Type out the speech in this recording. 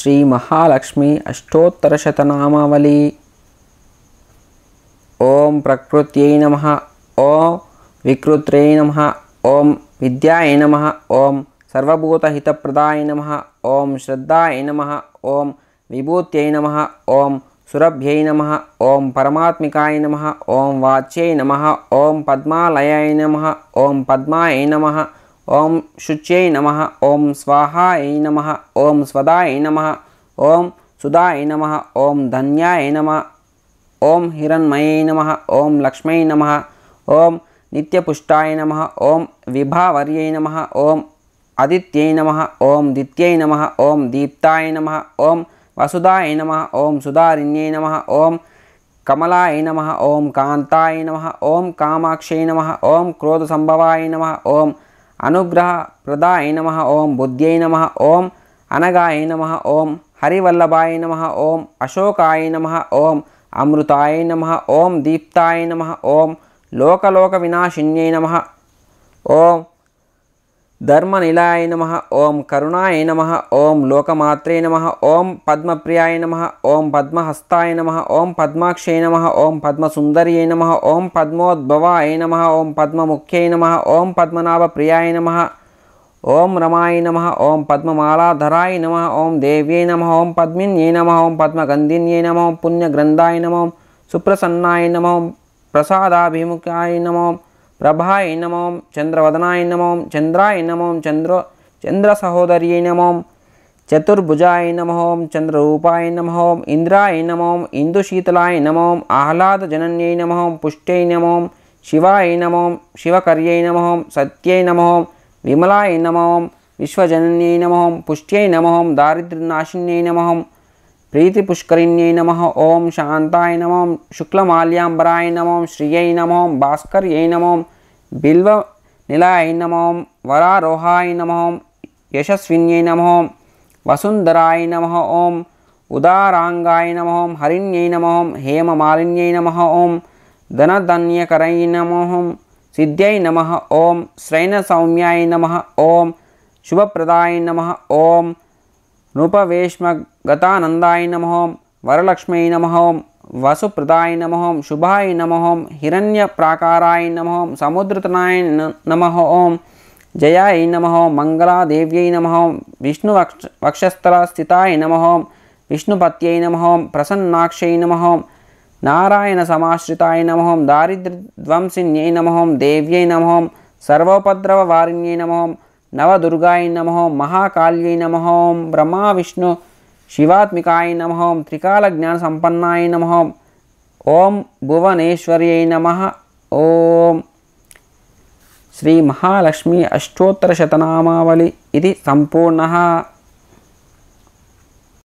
శ్రీ మహాలక్ష్మి అష్టోత్తరశతనామావళి. ఓం ప్రకృత్యై నమః. ఓం వికృత్యై నమః. ఓం విద్యాయ నమః. ఓం సర్వభూతహితప్రదాయ నమః. ఓం శ్రద్ధాయ నమః. ఓం విభూత్యై నమః. ఓం సురభ్యై నమః. ఓం పరమాత్మికాయ నమః. ఓం వాచ్యై నమః. ఓం పద్మాలయాయ నమః. ఓం పద్మాయ నమః. ఓం శుచ్యై నమః. ఓం స్వాహాయ నమః. ఓం స్వదాయ నమః. ఓం సుదాయ నమః. ఓం ధన్యాయ నమః. ఓం హిరణ్మయై నమః. ఓం లక్ష్మై నమః. ఓం నిత్యపుష్టాయ నమః. ఓం విభావర్యై నమః. ఓం ఆదిత్యై నమః. ఓం దిత్యై నమః. ఓం దీప్తాయ నమః. ఓం వసుదాయ నమః. ఓం సుధారిణ్యై నమః. ఓం కమలాయ నమః. ఓం కాంతాయ నమః. ఓం కామాక్షై నమః. ఓం క్రోధసంభవాయ నమః. ఓం అనుగ్రహప్రదాయ నమః. ఓం బుద్ధ్యై నమః. ఓం అనగాయ నమః. ఓం హరివల్లభాయ నమః. ఓం అశోకాయ నమః. ఓం అమృతాయ నమః. ఓం దీప్తాయ నమః. ఓం లోకలోక వినాశిన్యై నమః. ఓం ధర్మనిలయాయ నమః. ఓం కరుణాయ నమః. ఓం లోకమాత్రే నమః. ఓం పద్మప్రియాయ నమః. ఓం పద్మహస్తాయ నమః. ఓం పద్మాక్షై నమః. ఓం పద్మసుందర్యై నమః. ఓం పద్మోద్భవాయ నమః. ఓం పద్మముఖ్యై నమః. ఓం పద్మనాభప్రియాయ నమః. ఓం రమాయ నమః. ఓం పద్మమాలాధరాయ నమః. ఓం దేవ్యై నమః. ఓం పద్మిన్యై నమః. ఓం పద్మగంధిన్యై నమః. ఓం పుణ్యగ్రంథాయ నమః. ఓం సుప్రసన్నాయ నమః. ఓం ప్రసాదాభిముఖాయ నమః. ప్రభాయ నమో. చంద్రవదనాయ నమో. చంద్రాయ నమో. చంద్రసహోదర్యై నమో. చతుర్భుజాయ నమో. చంద్రరూపాయ నమో. ఇంద్రాయ నమో. ఇందుశీతలాయ నమో. ఆహ్లాదజనన్యై నమో. పుష్ట్యై నమో. శివాయ నమో. శివకర్యై నమో. సత్యై నమో. విమలాయ నమో. విశ్వజనన్యై నమో. పుష్ట్యై నమో. దారిద్ర్యనాశిన్యై నమో. ప్రీతిపుష్కరిణ్యై నమః. ఓం శాంతాయ నమో. శుక్లమాల్యాంబరాయ నమో. శ్రియై నమో. భాస్కర్యై నమో. బిల్వనిలయాయ నమో. వరారోహాయ నమో. యశస్విన్యై నమో. వసుంధరాయ నమః. ఓం ఉదారాంగాయ నమో. హరిణ్యై నమో. హేమమాలిన్యై నమః. ఓం ధనధన్యకరై నమః. సిద్ధ్యై నమః. ఓం శ్రైనసౌమ్యాయ నమః. ఓం శుభప్రదాయ నమః. ఓం నృపవేష్మగతానందాయ నమః. వరలక్ష్మై నమః. వసుప్రదాయ నమః. శుభాయ నమః. హిరణ్యప్రాకారాయ నమః. సముద్రతనాయ నమః. ఓం జయాయ నమః. మంగళాదేవ్యై నమః. విష్ణువక్షస్థలస్థితాయ నమః. విష్ణుపత్యై నమః. ప్రసన్నాక్షై నమః. నారాయణ సమాశ్రితాయ నమః. దారిద్ర్యధ్వంసిన్యై నమః. దేవ్యై నమః. సర్వోపద్రవవారిణ్యై నమః. నవదుర్గాయ నమః. మహాకాళ్యై నమః. బ్రహ్మ విష్ణు శివాత్మికాయ నమః. త్రికాలజ్ఞానసంపన్నాయ నమః. ఓం భువనేశ్వర్యై నమః. ఓం శ్రీ మహాలక్ష్మి అష్టోత్తరశతనామావళి ఇది సంపూర్ణः.